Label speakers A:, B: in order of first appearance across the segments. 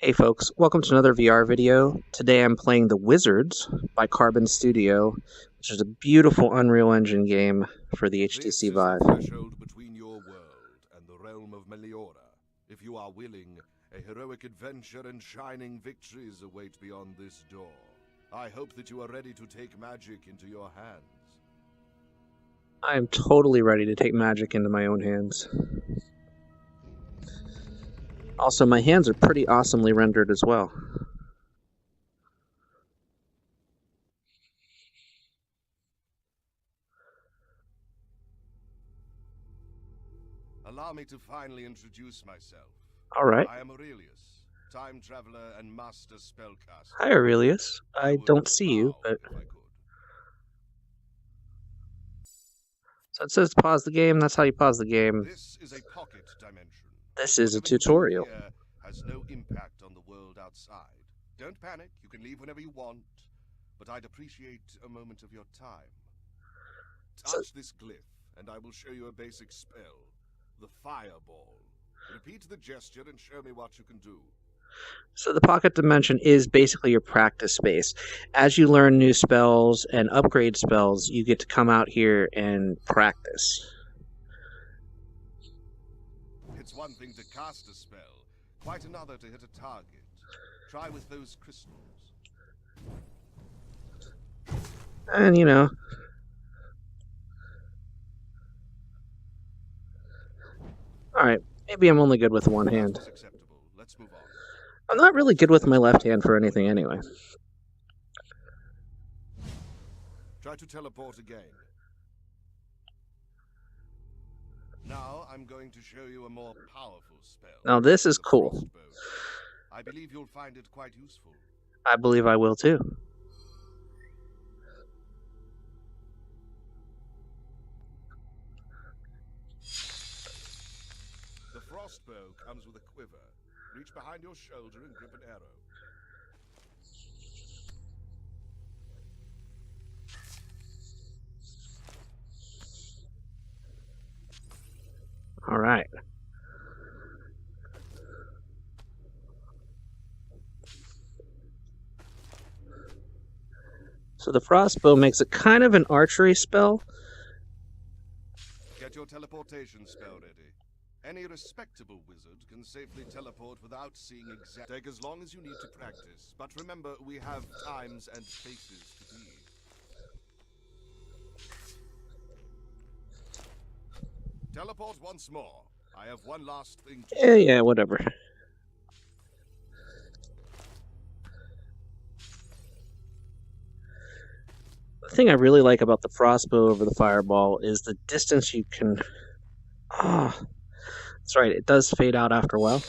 A: Hey folks, welcome to another VR video. Today I'm playing The Wizards by Carbon Studio, which is a beautiful Unreal Engine game for the HTC
B: This is
A: Vive.
B: the threshold between your world and the realm of Meliora. If you are willing, a heroic adventure and shining victories await beyond this door. I hope that you are ready to take magic into your hands.
A: I am totally ready to take magic into my own hands. Also, my hands are pretty awesomely rendered as well.
B: Allow me to finally introduce myself.
A: Alright.
B: I am Aurelius, time traveler and master spellcaster.
A: Hi Aurelius. I
B: would
A: don't see you,
B: bow
A: but...
B: if I could.
A: So it says pause the game, that's how you pause the game.
B: This is a pocket dimension.
A: This is a
B: Whatever you do
A: tutorial.
B: here has no impact on the world outside. Don't panic, you can leave whenever you want, but I'd appreciate a moment of your time. Touch this glyph, and I will show you a basic spell, the Fireball. Repeat the gesture and show me what you can do.
A: So the pocket dimension is basically your practice space. As you learn new spells and upgrade spells, you get to come out here and practice.
B: It's one thing to cast a spell, quite another to hit a target. Try with those crystals.
A: And, you know... Alright, maybe I'm only good with one hand.
B: Acceptable. Let's move on.
A: I'm not really good with my left hand for anything anyway.
B: Try to teleport again. Now I'm going to show you a more powerful spell.
A: Now this is
B: the
A: cool.
B: Frostbow. I believe you'll find it quite useful.
A: I believe I will too.
B: The Frostbow comes with a quiver. Reach behind your shoulder and grip an arrow.
A: All right. So the Frostbow makes it kind of an archery spell.
B: Get your teleportation spell ready. Any respectable wizard can safely teleport without seeing exact. Take as long as you need to practice, but remember we have times and places to be. Teleport once more. I have one last thing to say.
A: Yeah, whatever. The thing I really like about the Frostbow over the Fireball is the distance you can... that's right, it does fade out after a while.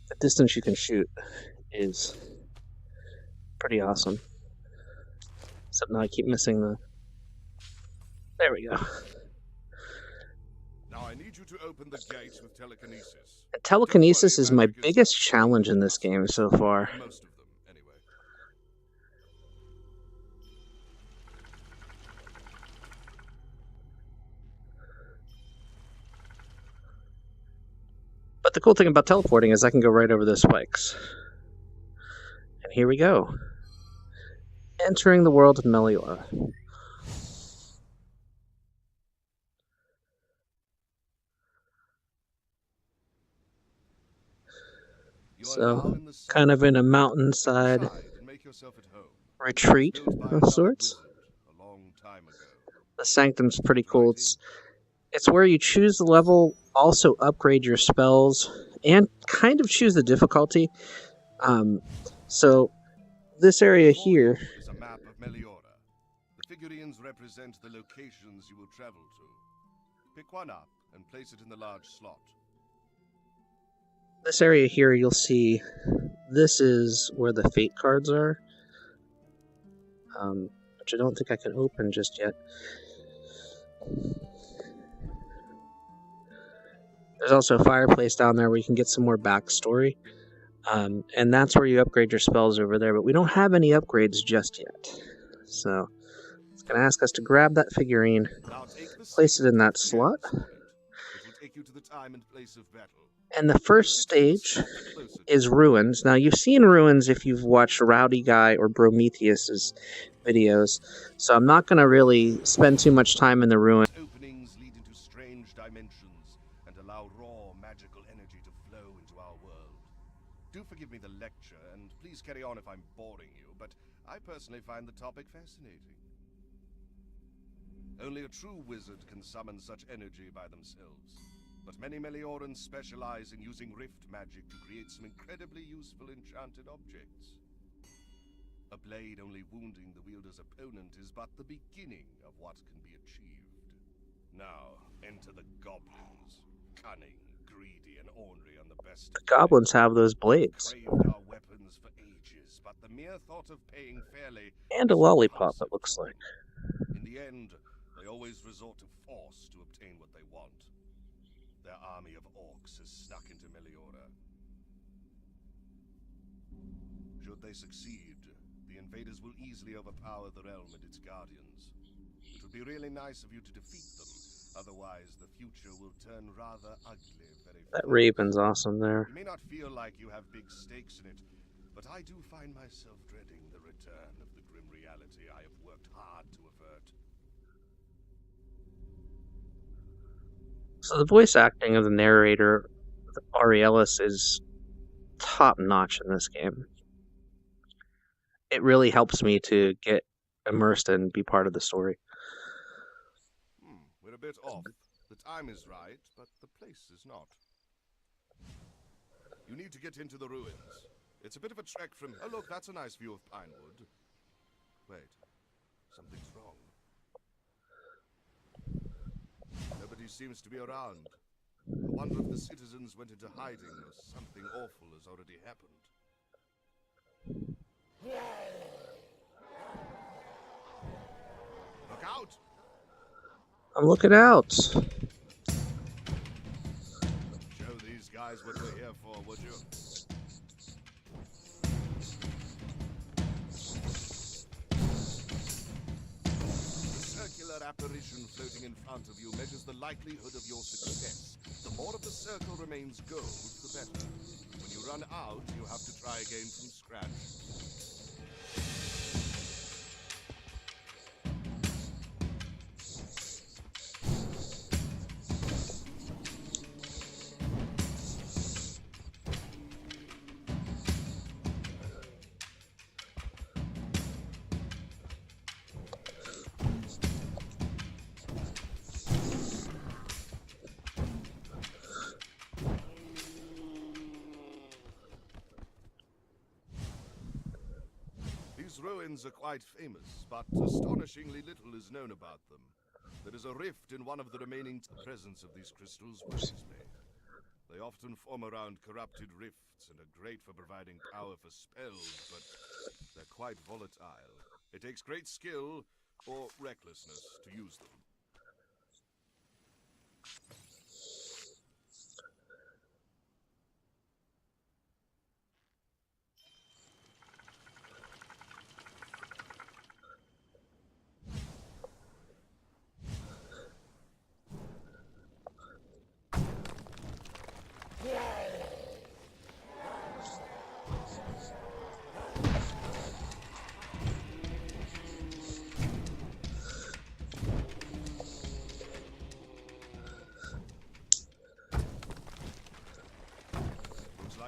A: The distance you can shoot is pretty awesome. Except now I keep missing the... There we go.
B: Now I need you to open the gates with telekinesis.
A: And telekinesis is my biggest challenge in this game so far.
B: Most of them, anyway.
A: But the cool thing about teleporting is I can go right over the spikes. And here we go. Entering the world of Meliora. So, kind of in a mountainside retreat of sorts. The Sanctum's pretty cool. It's where you choose the level, also upgrade your spells, and kind of choose the difficulty. So, this area here
B: is a map of Meliora. The figurines represent the locations you will travel to. Pick one up and place it in the large slot.
A: This area here, you'll see this is where the fate cards are, which I don't think I can open just yet. There's also a fireplace down there where you can get some more backstory, and that's where you upgrade your spells over there, but we don't have any upgrades just yet. So it's going to ask us to grab that figurine, place it in that slot.
B: It will take you to the time and place of battle.
A: And the first stage is Ruins. Now, you've seen Ruins if you've watched Rowdy Guy or Prometheus's videos, so I'm not going to really spend too much time in the Ruins.
B: Openings lead into strange dimensions and allow raw magical energy to flow into our world. Do forgive me the lecture, and please carry on if I'm boring you, but I personally find the topic fascinating. Only a true wizard can summon such energy by themselves. But many Meliorans specialize in using rift magic to create some incredibly useful enchanted objects. A blade only wounding the wielder's opponent is but the beginning of what can be achieved. Now, enter the goblins. Cunning, greedy, and ornery on the best.
A: The goblins have those blades.
B: Craved our weapons for ages, but the mere thought of paying fairly...
A: And a lollipop, it looks like.
B: In the end, they always resort to force to obtain what they want. Their army of orcs has snuck into Meliora. Should they succeed, the invaders will easily overpower the realm and its guardians. It would be really nice of you to defeat them, otherwise the future will turn rather ugly very fast.
A: That raven's awesome there.
B: You may not feel like you have big stakes in it, but I do find myself dreading the return of the grim reality I have worked hard to avert.
A: So the voice acting of the narrator, Aurelius, is top-notch in this game. It really helps me to get immersed and be part of the story.
B: We're a bit off. The time is right, but the place is not. You need to get into the ruins. It's a bit of a trek from... Oh, look, that's a nice view of Pinewood. Wait, something's wrong. Nobody seems to be around. I wonder if the citizens went into hiding or something awful has already happened. Look out!
A: I'm looking out.
B: Show these guys what we're here for, would you? The circular apparition floating in front of you measures the likelihood of your success. The more of the circle remains gold, the better. When you run out, you have to try again from scratch. These ruins are quite famous, but astonishingly little is known about them. There is a rift in one of the remaining presence of these crystals worries me. They often form around corrupted rifts and are great for providing power for spells, but they're quite volatile. It takes great skill or recklessness to use them.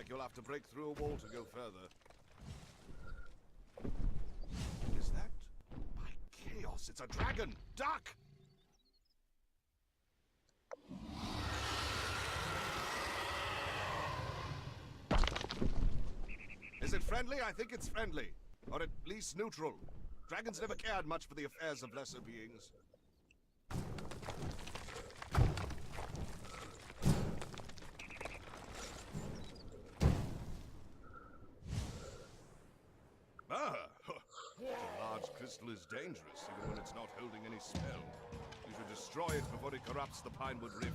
B: You'll have to break through a wall to go further. Is that? By chaos, it's a dragon! Duck! Is it friendly? I think it's friendly. Or at least neutral. Dragons never cared much for the affairs of lesser beings. Crystal is dangerous, even when it's not holding any spell. You should destroy it before it corrupts the Pinewood Rift.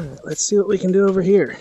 A: Alright, let's see what we can do over here.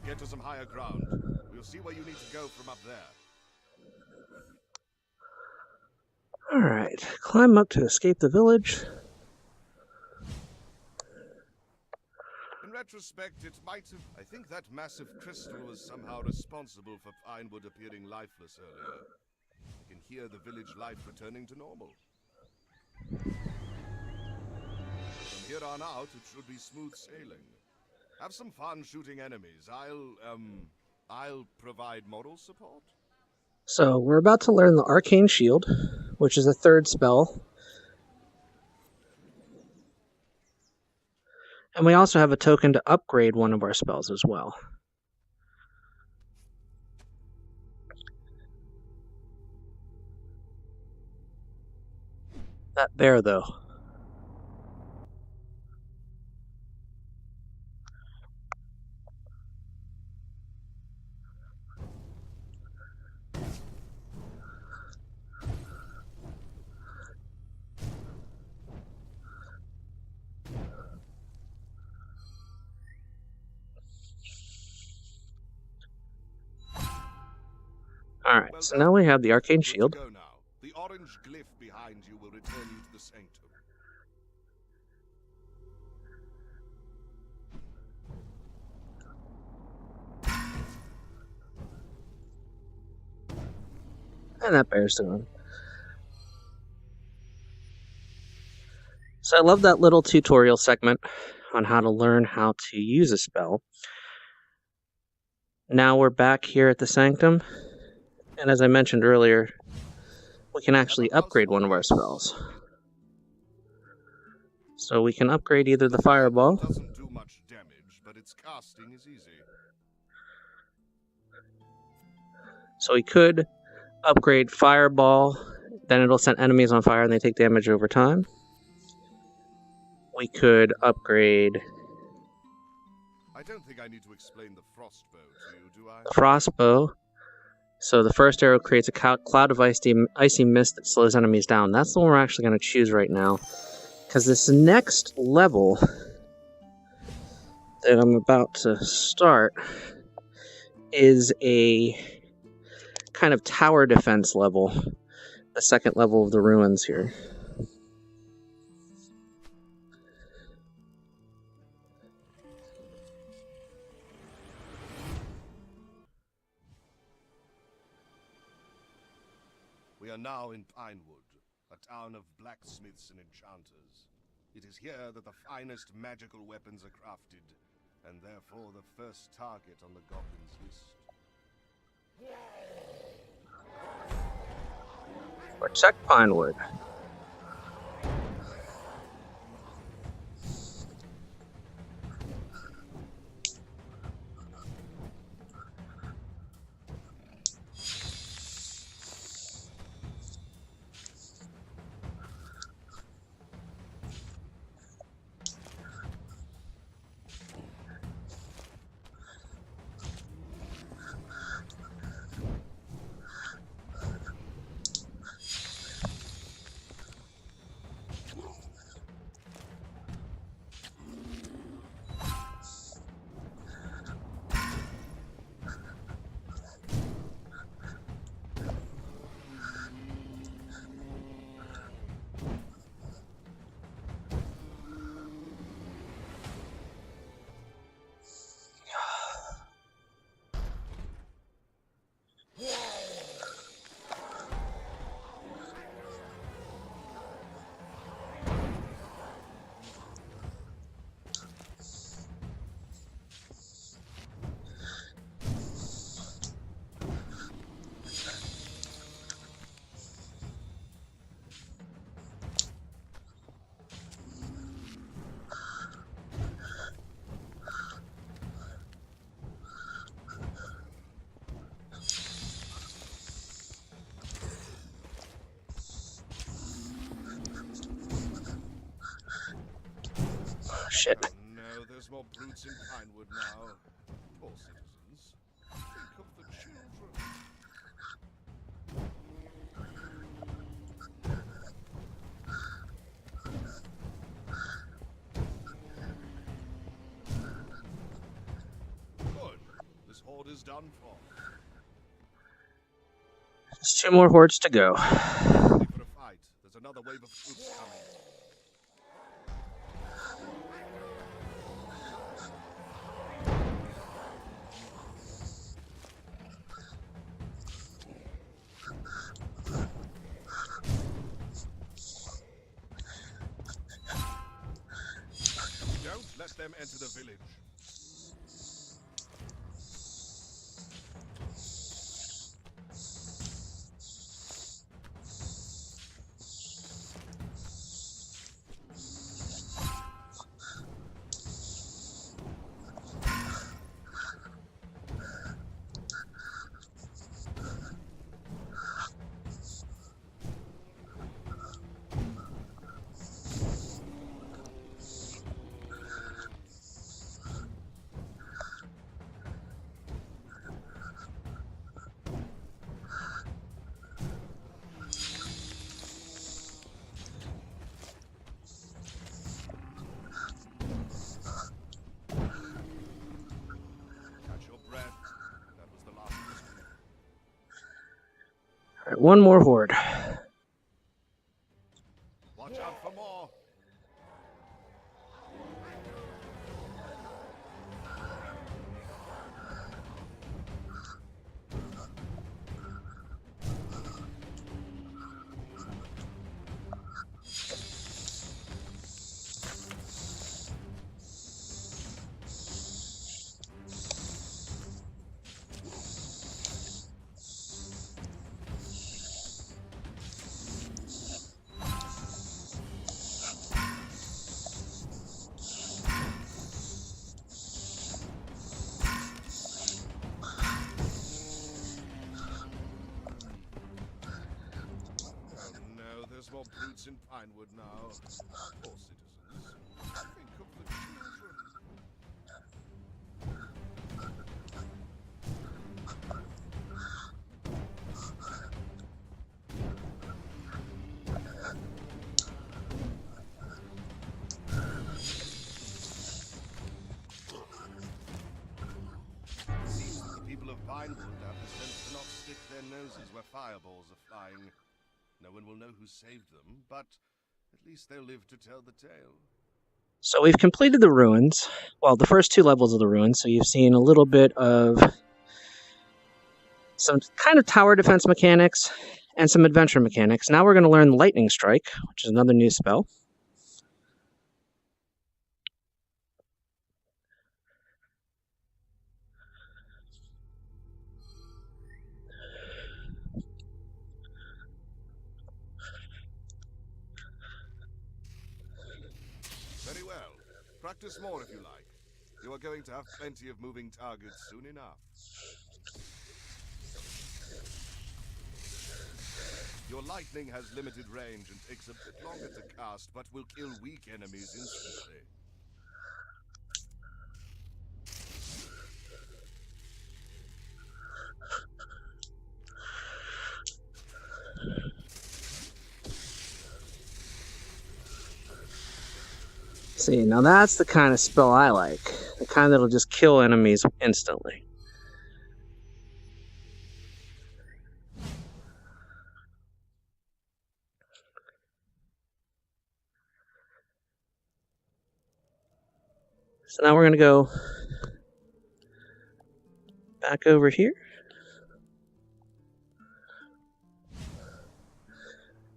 B: Get to some higher ground. We'll see where you need to go from up there.
A: Alright, climb up to escape the village.
B: In retrospect, it might have... I think that massive crystal was somehow responsible for Pinewood appearing lifeless earlier. I can hear the village life returning to normal. From here on out, it should be smooth sailing. Have some fun shooting enemies. I'll provide moral support.
A: So, we're about to learn the Arcane Shield, which is a third spell. And we also have a token to upgrade one of our spells as well. That bear, though. Alright,
B: Well
A: so
B: done.
A: now we have the Arcane
B: Good to
A: Shield.
B: go now. The orange glyph behind you will return you to the sanctum.
A: And that bear's doing. So I love that little tutorial segment on how to learn how to use a spell. Now we're back here at the Sanctum, and as I mentioned earlier, we can actually upgrade one of our spells. So we can upgrade either the Fireball.
B: Doesn't do much damage, but its casting is easy.
A: So we could upgrade Fireball, then it'll set enemies on fire and they take damage over time. We could upgrade
B: I don't think I need to explain the frostbow to you, do I?
A: Frostbow. So the first arrow creates a cloud of icy mist that slows enemies down. That's the one we're actually going to choose right now. Because this next level that I'm about to start is a kind of tower defense level. The second level of the ruins here.
B: We are now in Pinewood, a town of blacksmiths and enchanters. It is here that the finest magical weapons are crafted, and therefore the first target on the goblins' list.
A: Protect Pinewood. Shit.
B: Oh no, there's more brutes in Pinewood now. Poor citizens. Think of the children. Good. This horde is done for.
A: Just 2 more hordes to go.
B: Ready for a fight. There's another wave of troops coming. Don't let them enter the village.
A: Alright, 1 more horde.
B: Watch out for more. There's more brutes in Pinewood now. Poor citizens. Think of the children. It seems that the people of Pinewood have the sense to not stick their noses where fireballs are flying. No one will know who saved them, but at least they'll live to tell the tale.
A: So we've completed the ruins. Well, the first 2 levels of the ruins, so you've seen a little bit of some kind of tower defense mechanics, and some adventure mechanics. Now we're going to learn Lightning Strike, which is another new spell.
B: Very well. Practice more if you like. You are going to have plenty of moving targets soon enough. Your lightning has limited range and takes a bit longer to cast, but will kill weak enemies instantly.
A: See, now that's the kind of spell I like. The kind that'll just kill enemies instantly. So now we're going to go back over here.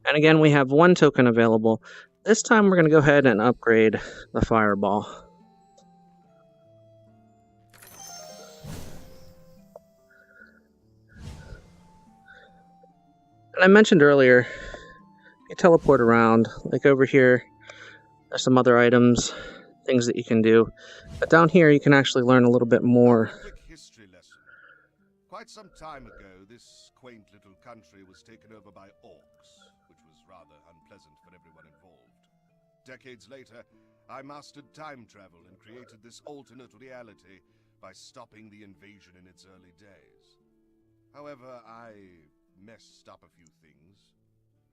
A: And again, we have one token available. This time we're going to go ahead and upgrade the fireball. And I mentioned earlier, you teleport around, like over here, there's some other items, things that you can do. But down here you can actually learn a little bit more.
B: A quick history lesson. Quite some time ago, this quaint little country was taken over by orcs, which was rather unpleasant for everyone involved. Decades later, I mastered time travel and created this alternate reality by stopping the invasion in its early days. However, I messed up a few things,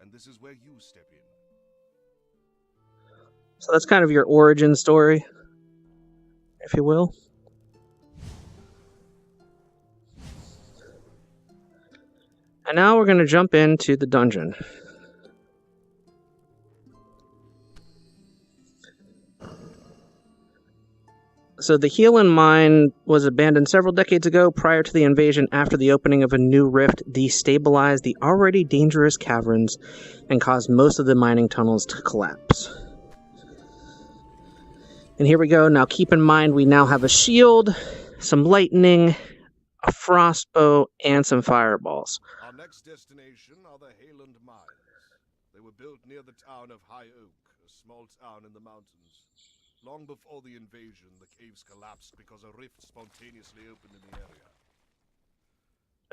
B: and this is where you step in.
A: So that's kind of your origin story, if you will. And now we're going to jump into the dungeon. So the Healing Mine was abandoned several decades ago prior to the invasion after the opening of a new rift destabilized the already dangerous caverns and caused most of the mining tunnels to collapse. And here we go. Now keep in mind we now have a shield, some lightning, a frost bow, and some fireballs.
B: Our next destination are the Hayland Mines. They were built near the town of High Oak, a small town in the mountains. Long before the invasion, the caves collapsed because a rift spontaneously opened in the area.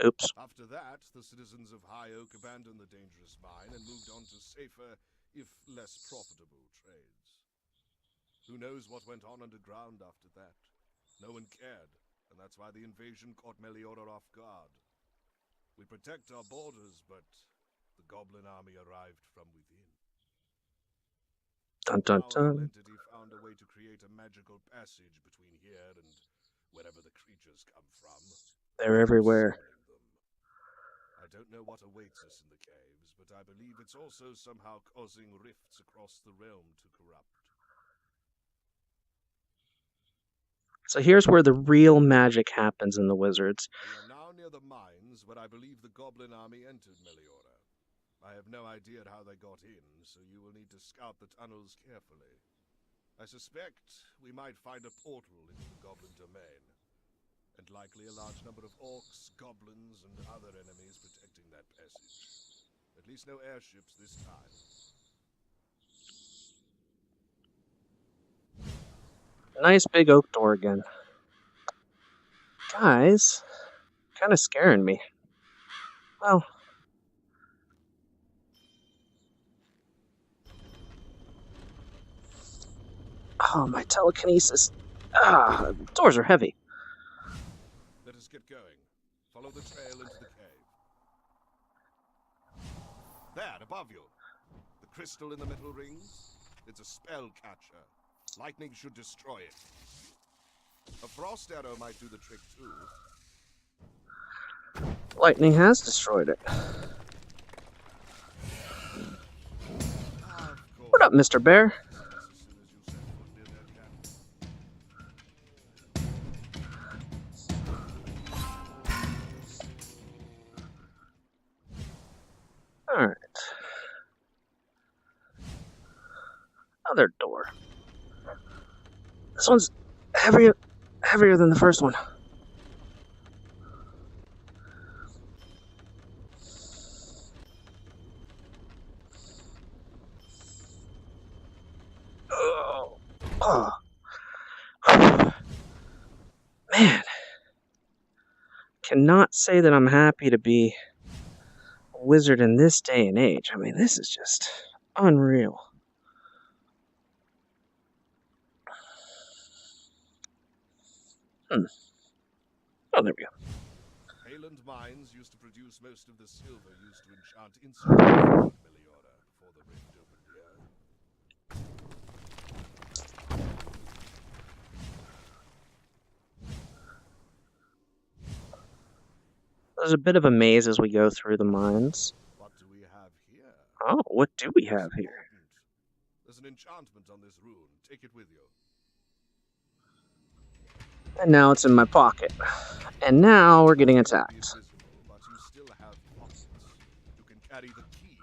A: Oops.
B: After that, the citizens of High Oak abandoned the dangerous mine and moved on to safer, if less profitable, trades. Who knows what went on underground after that? No one cared, and that's why the invasion caught Meliora off guard. We protect our borders, but the Goblin army arrived from within.
A: Dun dun dun.
B: Entity found a way to create a magical passage between here and wherever the creatures come from.
A: They're everywhere.
B: I don't know what awaits us in the caves, but I believe it's also somehow causing rifts across the realm to corrupt.
A: So here's where the real magic happens in the Wizards.
B: We are now near the mines where I believe the Goblin army entered Meliora. I have no idea how they got in, so you will need to scout the tunnels carefully. I suspect we might find a portal into the Goblin domain, and likely a large number of orcs, goblins, and other enemies protecting that passage. At least no airships this time.
A: Nice big oak door again. Guys, kind of scaring me. Well, oh, my telekinesis. Doors are heavy.
B: Let us get going. Follow the trail into the cave. There, above you. The crystal in the metal rings. It's a spell catcher. Lightning should destroy it. A frost arrow might do the trick too.
A: Lightning has destroyed it. What up, Mr. Bear? Alright. Another door. This one's heavier than the first one. Oh. Man. Cannot say that I'm happy to be a wizard in this day and age. I mean, this is just unreal. Oh, there we go.
B: Hayland mines used to produce most of the silver used to enchant instruments on Meliora before the rift opened here.
A: There's a bit of a maze as we go through the mines.
B: What do we have here?
A: Oh, what do we have here?
B: There's an enchantment on this rune. Take it with you.
A: And now it's in my pocket. And now we're getting attacked.
B: Invisible, but you still have pockets. You can carry the key.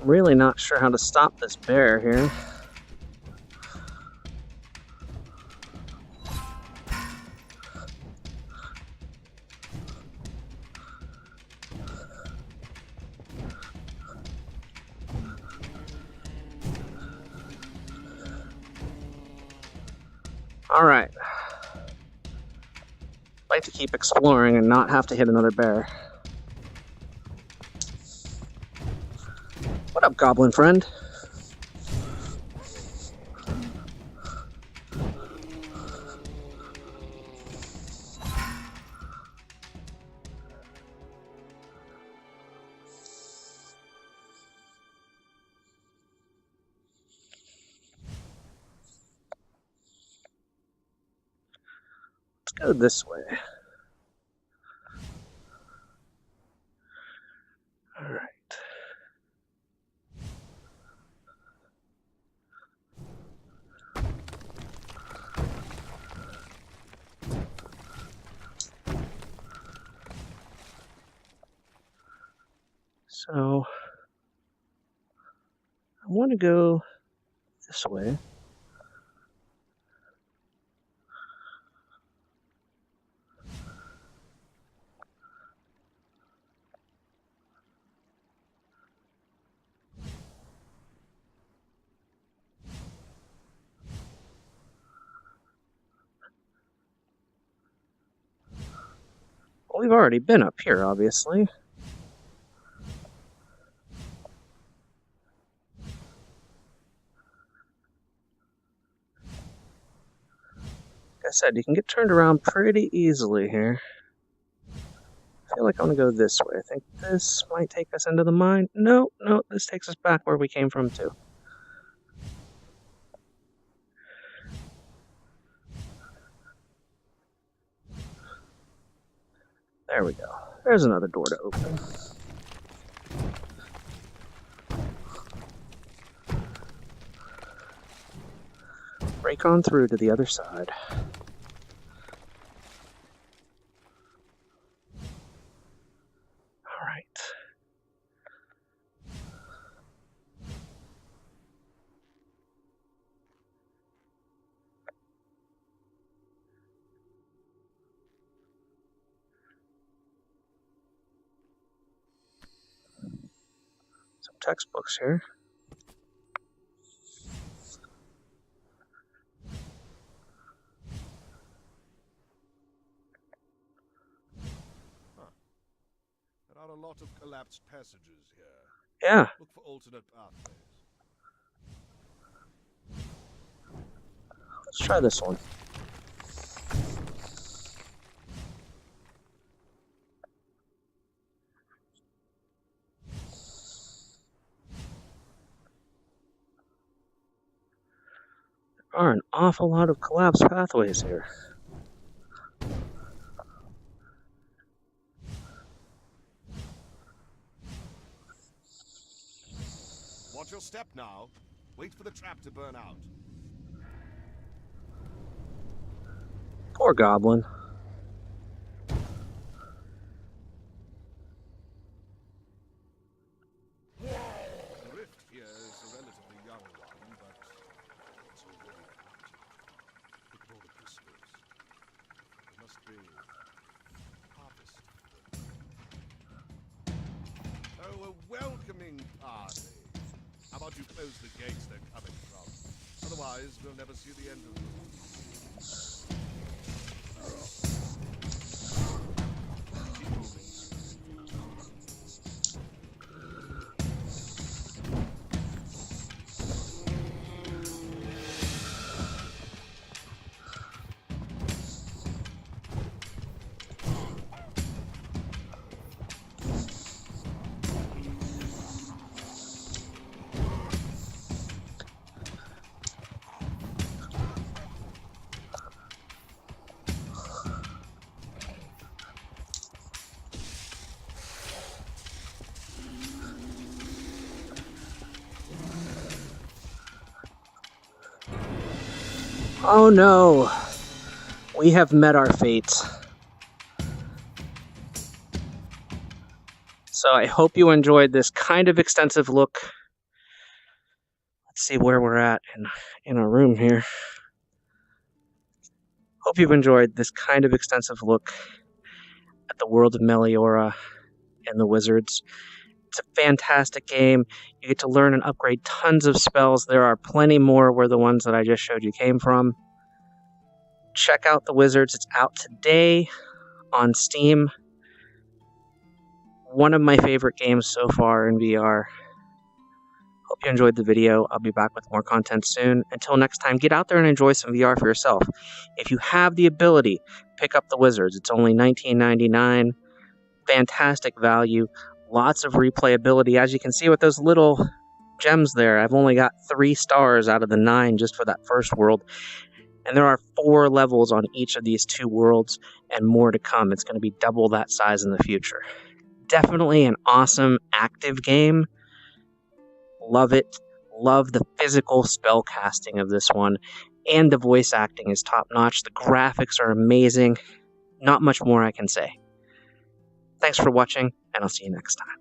A: I'm really not sure how to stop this bear here. Alright. I'd like to keep exploring and not have to hit another bear. What up, goblin friend? Let's go this way. Alright. So, I want to go this way. Well, we've already been up here, obviously. Like I said, you can get turned around pretty easily here. I feel like I want to go this way. I think this might take us into the mine. No, this takes us back where we came from, too. There we go. There's another door to open. Break on through to the other side. Alright. textbooks here.
B: There are a lot of collapsed passages here.
A: Yeah.
B: Look for alternate pathways.
A: Let's try this one. There are an awful lot of collapsed pathways here.
B: Watch your step now. Wait for the trap to burn out.
A: Poor goblin.
B: The rift here is a relatively young one, but it's already planted. Look at all the crystals. It must be harvested. Oh, a welcoming party. How about you close the gates they're coming from? Otherwise, we'll never see the end of them. Keep moving.
A: Oh no, we have met our fate. So I hope you enjoyed this kind of extensive look. Let's see where we're at in our room here. Hope you've enjoyed this kind of extensive look at the world of Meliora and the Wizards. It's a fantastic game. You get to learn and upgrade tons of spells. There are plenty more where the ones that I just showed you came from. Check out the Wizards. It's out today on Steam. One of my favorite games so far in VR. Hope you enjoyed the video. I'll be back with more content soon. Until next time, get out there and enjoy some VR for yourself. If you have the ability, pick up the Wizards. It's only $19.99. Fantastic value. Lots of replayability. As you can see with those little gems there, I've only got 3 stars out of the 9 just for that first world. And there are 4 levels on each of these 2 worlds and more to come. It's going to be double that size in the future. Definitely an awesome active game. Love it. Love the physical spell casting of this one. And the voice acting is top notch. The graphics are amazing. Not much more I can say. Thanks for watching, and I'll see you next time.